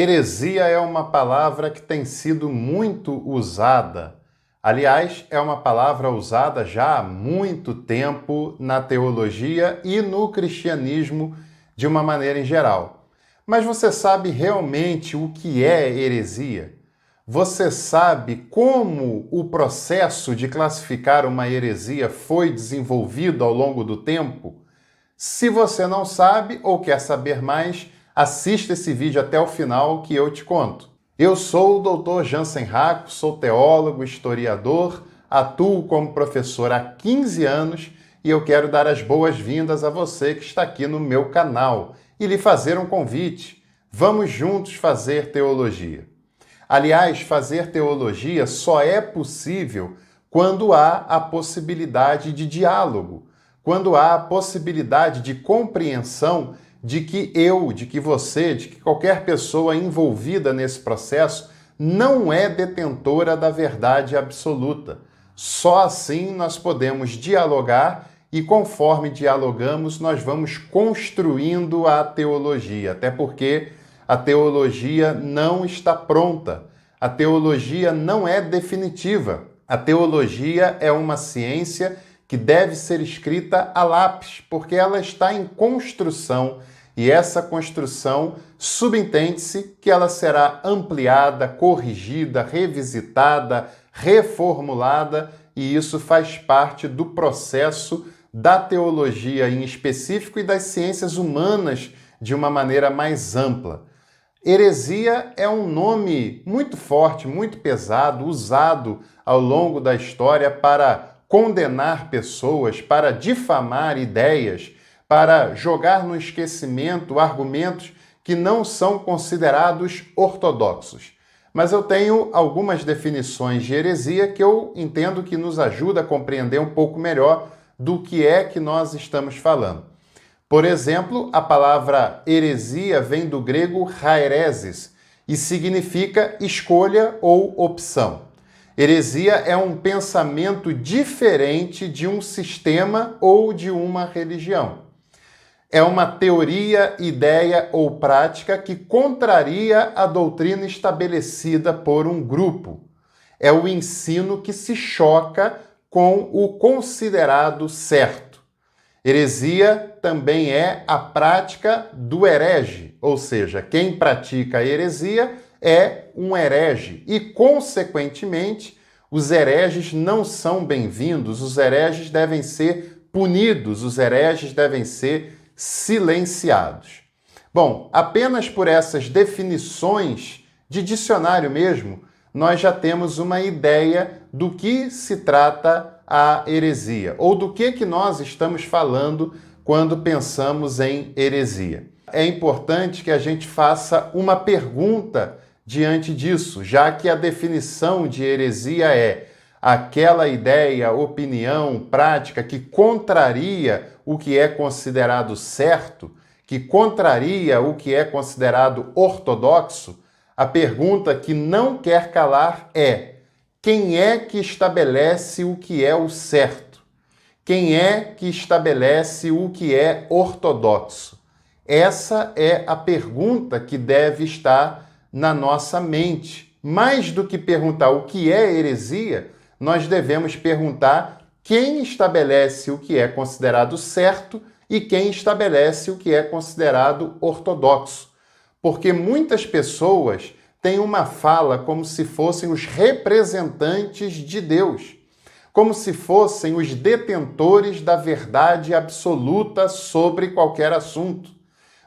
Heresia é uma palavra que tem sido muito usada. Aliás, é uma palavra usada já há muito tempo na teologia e no cristianismo de uma maneira em geral. Mas você sabe realmente o que é heresia? Você sabe como o processo de classificar uma heresia foi desenvolvido ao longo do tempo? Se você não sabe ou quer saber mais, assista esse vídeo até o final que eu te conto. Eu sou o Dr. Jansen Racco, sou teólogo, historiador, atuo como professor há 15 anos e eu quero dar as boas-vindas a você que está aqui no meu canal e lhe fazer um convite. Vamos juntos fazer teologia. Aliás, fazer teologia só é possível quando há a possibilidade de diálogo, quando há a possibilidade de compreensão de que eu, de que você, de que qualquer pessoa envolvida nesse processo não é detentora da verdade absoluta. Só assim nós podemos dialogar e, conforme dialogamos, nós vamos construindo a teologia, até porque a teologia não está pronta. A teologia não é definitiva. A teologia é uma ciência que deve ser escrita a lápis, porque ela está em construção e essa construção subentende-se que ela será ampliada, corrigida, revisitada, reformulada, e isso faz parte do processo da teologia em específico e das ciências humanas de uma maneira mais ampla. Heresia é um nome muito forte, muito pesado, usado ao longo da história para condenar pessoas, para difamar ideias, para jogar no esquecimento argumentos que não são considerados ortodoxos. Mas eu tenho algumas definições de heresia que eu entendo que nos ajuda a compreender um pouco melhor do que é que nós estamos falando. Por exemplo, a palavra heresia vem do grego hairesis e significa escolha ou opção. Heresia é um pensamento diferente de um sistema ou de uma religião. É uma teoria, ideia ou prática que contraria a doutrina estabelecida por um grupo. É o ensino que se choca com o considerado certo. Heresia também é a prática do herege, ou seja, quem pratica a heresia é um herege e, consequentemente, os hereges não são bem-vindos, os hereges devem ser punidos, os hereges devem ser silenciados. Bom, apenas por essas definições de dicionário mesmo, nós já temos uma ideia do que se trata a heresia, ou do que nós estamos falando quando pensamos em heresia. É importante que a gente faça uma pergunta diante disso, já que a definição de heresia é aquela ideia, opinião, prática que contraria o que é considerado certo, que contraria o que é considerado ortodoxo. A pergunta que não quer calar é: quem é que estabelece o que é o certo? Quem é que estabelece o que é ortodoxo? Essa é a pergunta que deve estar na nossa mente. Mais do que perguntar o que é heresia, nós devemos perguntar quem estabelece o que é considerado certo e quem estabelece o que é considerado ortodoxo. Porque muitas pessoas têm uma fala como se fossem os representantes de Deus, como se fossem os detentores da verdade absoluta sobre qualquer assunto.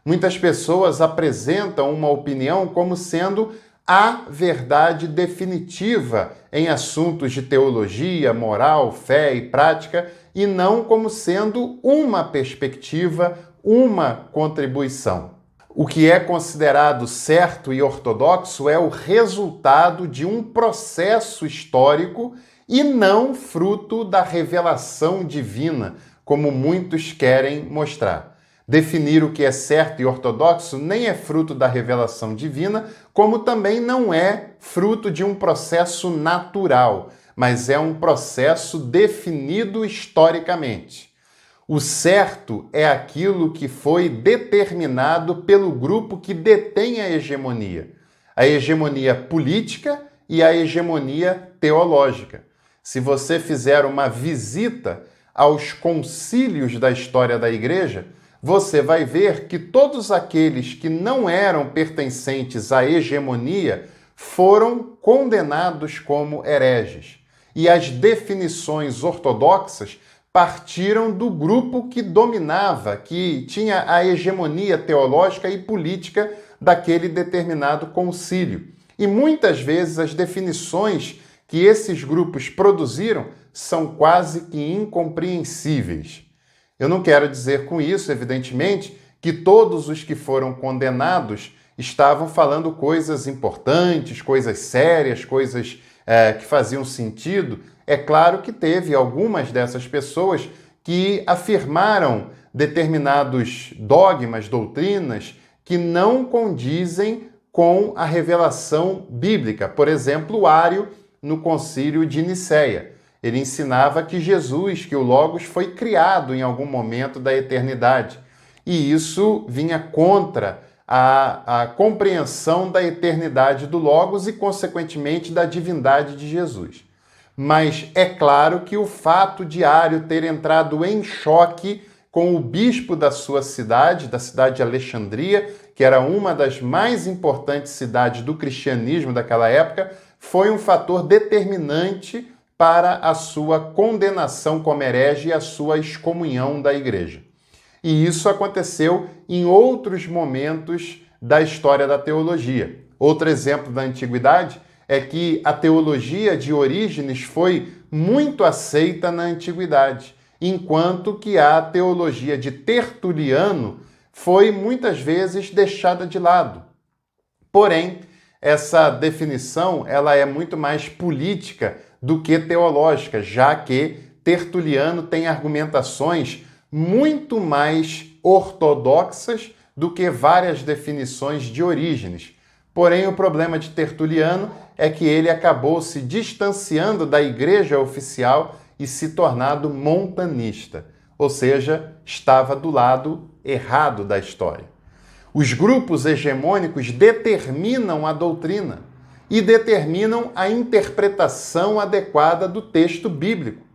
Muitas pessoas apresentam uma opinião como sendo a verdade definitiva em assuntos de teologia, moral, fé e prática, e não como sendo uma perspectiva, uma contribuição. O que é considerado certo e ortodoxo é o resultado de um processo histórico e não fruto da revelação divina, como muitos querem mostrar. Definir o que é certo e ortodoxo nem é fruto da revelação divina, como também não é fruto de um processo natural, mas é um processo definido historicamente. O certo é aquilo que foi determinado pelo grupo que detém a hegemonia política e a hegemonia teológica. Se você fizer uma visita aos concílios da história da Igreja, você vai ver que todos aqueles que não eram pertencentes à hegemonia foram condenados como hereges. E as definições ortodoxas partiram do grupo que dominava, que tinha a hegemonia teológica e política daquele determinado concílio. E muitas vezes as definições que esses grupos produziram são quase que incompreensíveis. Eu não quero dizer com isso, evidentemente, que todos os que foram condenados estavam falando coisas importantes, coisas sérias, coisas que faziam sentido. É claro que teve algumas dessas pessoas que afirmaram determinados dogmas, doutrinas, que não condizem com a revelação bíblica. Por exemplo, Ário, no concílio de Nicéia. Ele ensinava que Jesus, que o Logos, foi criado em algum momento da eternidade. E isso vinha contra a compreensão da eternidade do Logos e, consequentemente, da divindade de Jesus. Mas é claro que o fato de Ário ter entrado em choque com o bispo da sua cidade, da cidade de Alexandria, que era uma das mais importantes cidades do cristianismo daquela época, foi um fator determinante para a sua condenação como herege e a sua excomunhão da igreja. E isso aconteceu em outros momentos da história da teologia. Outro exemplo da antiguidade é que a teologia de Orígenes foi muito aceita na antiguidade, enquanto que a teologia de Tertuliano foi muitas vezes deixada de lado. Porém, essa definição ela é muito mais política do que teológica, já que Tertuliano tem argumentações muito mais ortodoxas do que várias definições de Orígenes. Porém, o problema de Tertuliano é que ele acabou se distanciando da igreja oficial e se tornado montanista, ou seja, estava do lado errado da história. Os grupos hegemônicos determinam a doutrina e determinam a interpretação adequada do texto bíblico.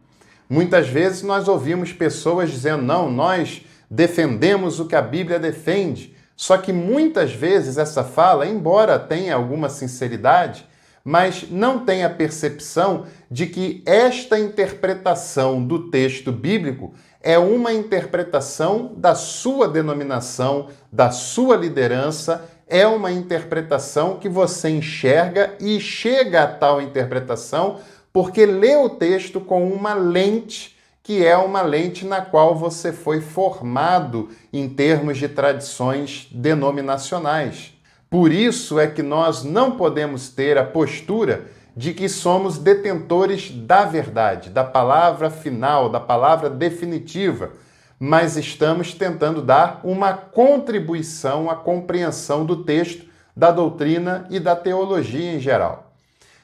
Muitas vezes nós ouvimos pessoas dizendo, não, nós defendemos o que a Bíblia defende. Só que muitas vezes essa fala, embora tenha alguma sinceridade, mas não tem a percepção de que esta interpretação do texto bíblico é uma interpretação da sua denominação, da sua liderança, é uma interpretação que você enxerga e chega a tal interpretação porque lê o texto com uma lente, que é uma lente na qual você foi formado em termos de tradições denominacionais. Por isso é que nós não podemos ter a postura de que somos detentores da verdade, da palavra final, da palavra definitiva, mas estamos tentando dar uma contribuição à compreensão do texto, da doutrina e da teologia em geral.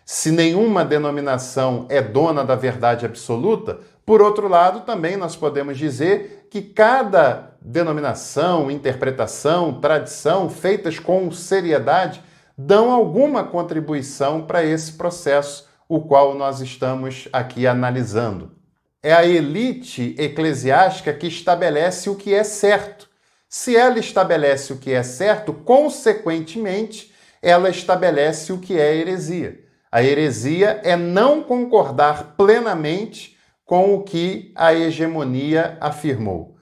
Se nenhuma denominação é dona da verdade absoluta, por outro lado, também nós podemos dizer que cada denominação, interpretação, tradição, feitas com seriedade, dão alguma contribuição para esse processo, o qual nós estamos aqui analisando. É a elite eclesiástica que estabelece o que é certo. Se ela estabelece o que é certo, consequentemente, ela estabelece o que é heresia. A heresia é não concordar plenamente com o que a hegemonia afirmou.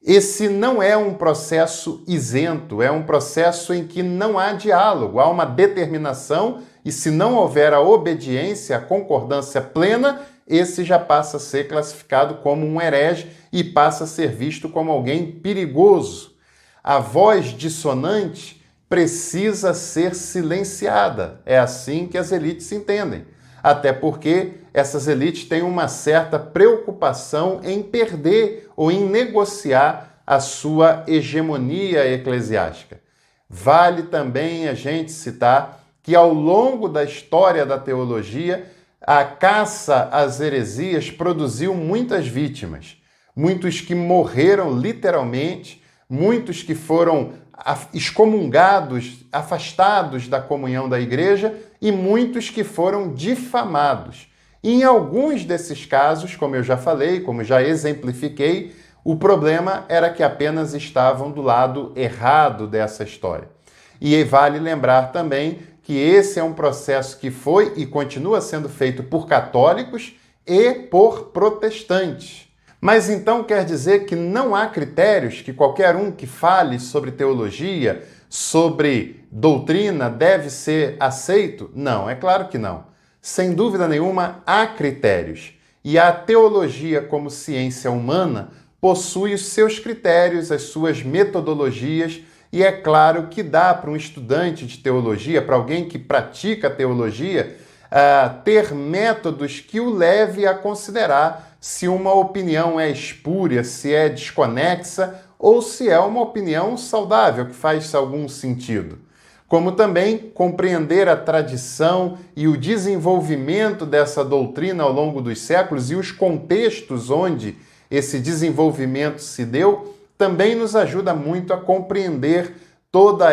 Esse não é um processo isento, é um processo em que não há diálogo, há uma determinação e se não houver a obediência, a concordância plena, esse já passa a ser classificado como um herege e passa a ser visto como alguém perigoso. A voz dissonante precisa ser silenciada. É assim que as elites entendem. Até porque essas elites têm uma certa preocupação em perder ou em negociar a sua hegemonia eclesiástica. Vale também a gente citar que ao longo da história da teologia, a caça às heresias produziu muitas vítimas. muitos que morreram literalmente, muitos que foram excomungados, afastados da comunhão da igreja e muitos que foram difamados. E em alguns desses casos, como eu já falei, como já exemplifiquei, o problema era que apenas estavam do lado errado dessa história. E vale lembrar também que esse é um processo que foi e continua sendo feito por católicos e por protestantes. Mas então quer dizer que não há critérios que qualquer um que fale sobre teologia, sobre doutrina, deve ser aceito? Não, é claro que não. Sem dúvida nenhuma, há critérios. E a teologia, como ciência humana, possui os seus critérios, as suas metodologias, e é claro que dá para um estudante de teologia, para alguém que pratica teologia, ter métodos que o leve a considerar se uma opinião é espúria, se é desconexa ou se é uma opinião saudável, que faz algum sentido. Como também compreender a tradição e o desenvolvimento dessa doutrina ao longo dos séculos e os contextos onde esse desenvolvimento se deu, também nos ajuda muito a compreender toda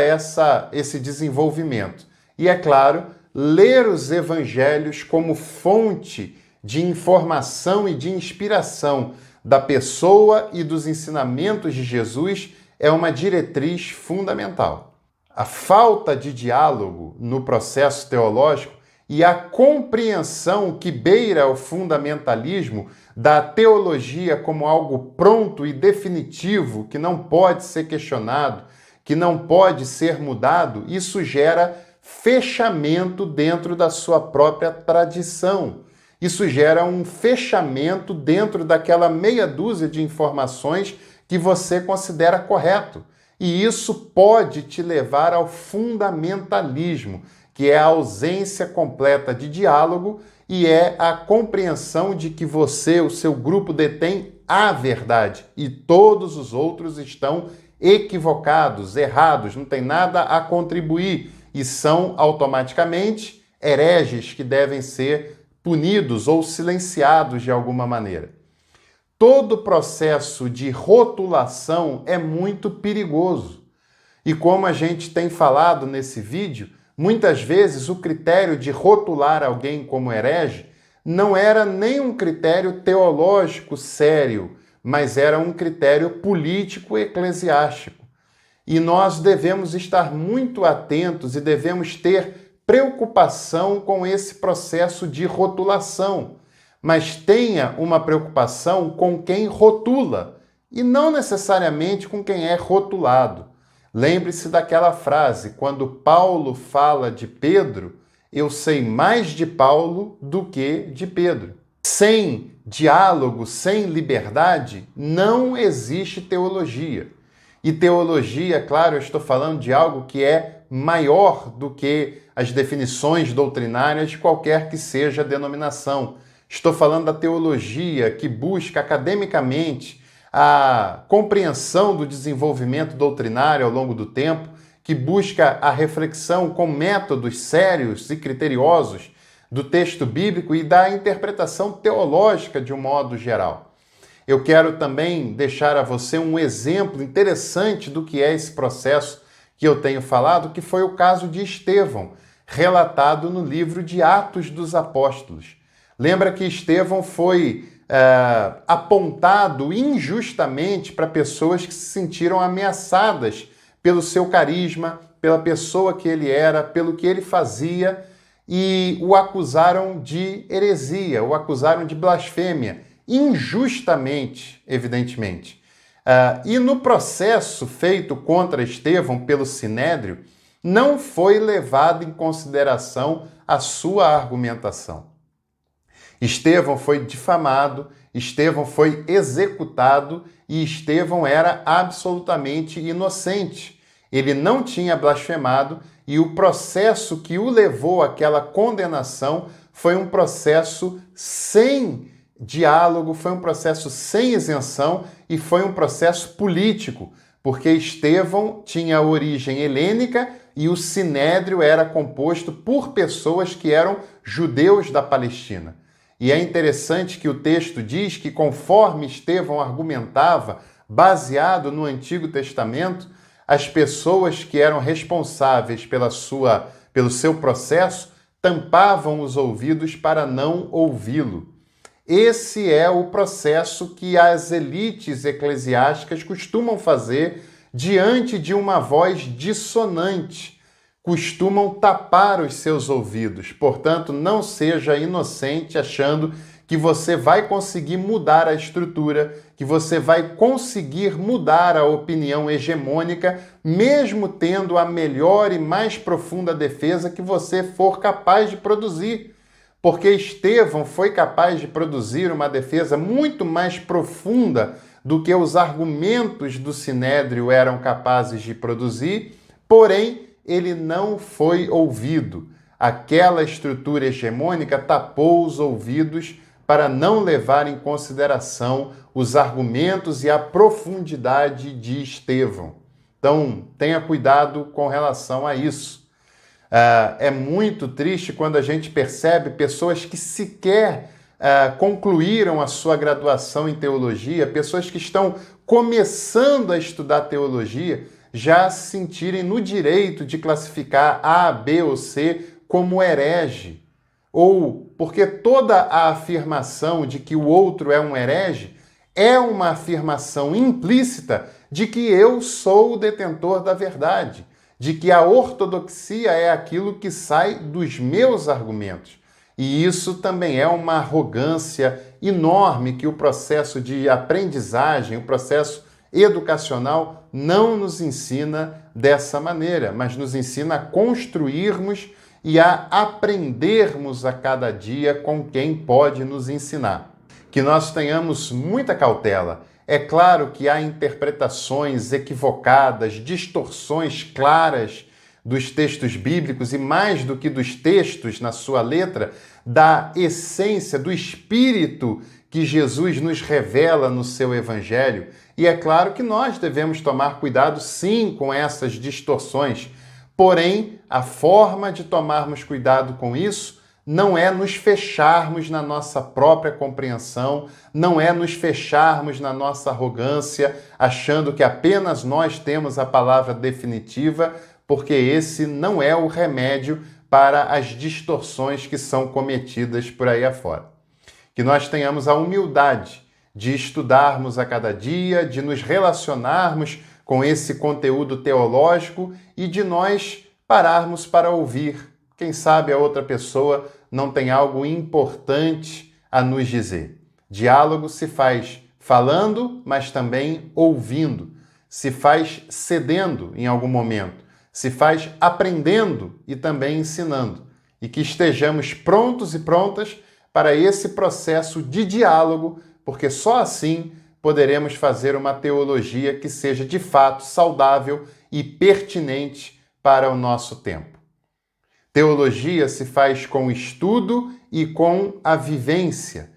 esse desenvolvimento. E, é claro, ler os evangelhos como fonte de informação e de inspiração da pessoa e dos ensinamentos de Jesus é uma diretriz fundamental. A falta de diálogo no processo teológico e a compreensão que beira o fundamentalismo da teologia como algo pronto e definitivo, que não pode ser questionado, que não pode ser mudado, isso gera fechamento dentro da sua própria tradição. Isso gera um fechamento dentro daquela meia dúzia de informações que você considera correto. E isso pode te levar ao fundamentalismo, que é a ausência completa de diálogo e é a compreensão de que você, o seu grupo, detém a verdade e todos os outros estão equivocados, errados, não tem nada a contribuir e são automaticamente hereges que devem ser punidos ou silenciados de alguma maneira. Todo processo de rotulação é muito perigoso. E como a gente tem falado nesse vídeo, muitas vezes o critério de rotular alguém como herege não era nem um critério teológico sério, mas era um critério político eclesiástico. E nós devemos estar muito atentos e devemos ter preocupação com esse processo de rotulação. Mas tenha uma preocupação com quem rotula e não necessariamente com quem é rotulado. Lembre-se daquela frase, quando Paulo fala de Pedro, eu sei mais de Paulo do que de Pedro. Sem diálogo, sem liberdade, não existe teologia. E teologia, claro, eu estou falando de algo que é maior do que as definições doutrinárias de qualquer que seja a denominação. Estou falando da teologia que busca academicamente a compreensão do desenvolvimento doutrinário ao longo do tempo, que busca a reflexão com métodos sérios e criteriosos do texto bíblico e da interpretação teológica de um modo geral. Eu quero também deixar a você um exemplo interessante do que é esse processo que eu tenho falado, que foi o caso de Estevão, relatado no livro de Atos dos Apóstolos. Lembra que Estevão foi apontado injustamente para pessoas que se sentiram ameaçadas pelo seu carisma, pela pessoa que ele era, pelo que ele fazia, e o acusaram de heresia, o acusaram de blasfêmia, injustamente, evidentemente. E no processo feito contra Estevão pelo Sinédrio, não foi levado em consideração a sua argumentação. Estevão foi difamado, Estevão foi executado e Estevão era absolutamente inocente. Ele não tinha blasfemado e o processo que o levou àquela condenação foi um processo sem diálogo, foi um processo sem isenção e foi um processo político, porque Estevão tinha origem helênica e o Sinédrio era composto por pessoas que eram judeus da Palestina. E é interessante que o texto diz que, conforme Estevão argumentava, baseado no Antigo Testamento, as pessoas que eram responsáveis pelo seu processo tampavam os ouvidos para não ouvi-lo. Esse é o processo que as elites eclesiásticas costumam fazer diante de uma voz dissonante. Costumam tapar os seus ouvidos. Portanto, não seja inocente achando que você vai conseguir mudar a estrutura, que você vai conseguir mudar a opinião hegemônica, mesmo tendo a melhor e mais profunda defesa que você for capaz de produzir. Porque Estevão foi capaz de produzir uma defesa muito mais profunda do que os argumentos do Sinédrio eram capazes de produzir, porém, ele não foi ouvido. Aquela estrutura hegemônica tapou os ouvidos para não levar em consideração os argumentos e a profundidade de Estevão. Então, tenha cuidado com relação a isso. É muito triste quando a gente percebe pessoas que sequer concluíram a sua graduação em teologia, pessoas que estão começando a estudar teologia, já se sentirem no direito de classificar A, B ou C como herege. Ou porque toda a afirmação de que o outro é um herege é uma afirmação implícita de que eu sou o detentor da verdade, de que a ortodoxia é aquilo que sai dos meus argumentos. E isso também é uma arrogância enorme que o processo de aprendizagem, o processo educacional não nos ensina dessa maneira, mas nos ensina a construirmos e a aprendermos a cada dia com quem pode nos ensinar. Que nós tenhamos muita cautela. É claro que há interpretações equivocadas, distorções claras dos textos bíblicos e, mais do que dos textos na sua letra, da essência, do espírito que Jesus nos revela no seu evangelho. E é claro que nós devemos tomar cuidado, sim, com essas distorções. Porém, a forma de tomarmos cuidado com isso não é nos fecharmos na nossa própria compreensão, não é nos fecharmos na nossa arrogância, achando que apenas nós temos a palavra definitiva, porque esse não é o remédio para as distorções que são cometidas por aí afora. Que nós tenhamos a humildade de estudarmos a cada dia, de nos relacionarmos com esse conteúdo teológico e de nós pararmos para ouvir. Quem sabe a outra pessoa não tem algo importante a nos dizer. Diálogo se faz falando, mas também ouvindo. Se faz cedendo em algum momento. Se faz aprendendo e também ensinando. E que estejamos prontos e prontas para esse processo de diálogo, porque só assim poderemos fazer uma teologia que seja de fato saudável e pertinente para o nosso tempo. Teologia se faz com estudo e com a vivência.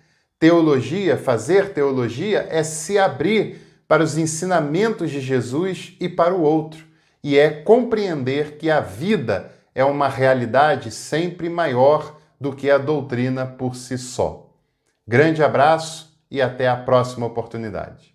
Fazer teologia é se abrir para os ensinamentos de Jesus e para o outro. E é compreender que a vida é uma realidade sempre maior do que a doutrina por si só. Grande abraço e até a próxima oportunidade.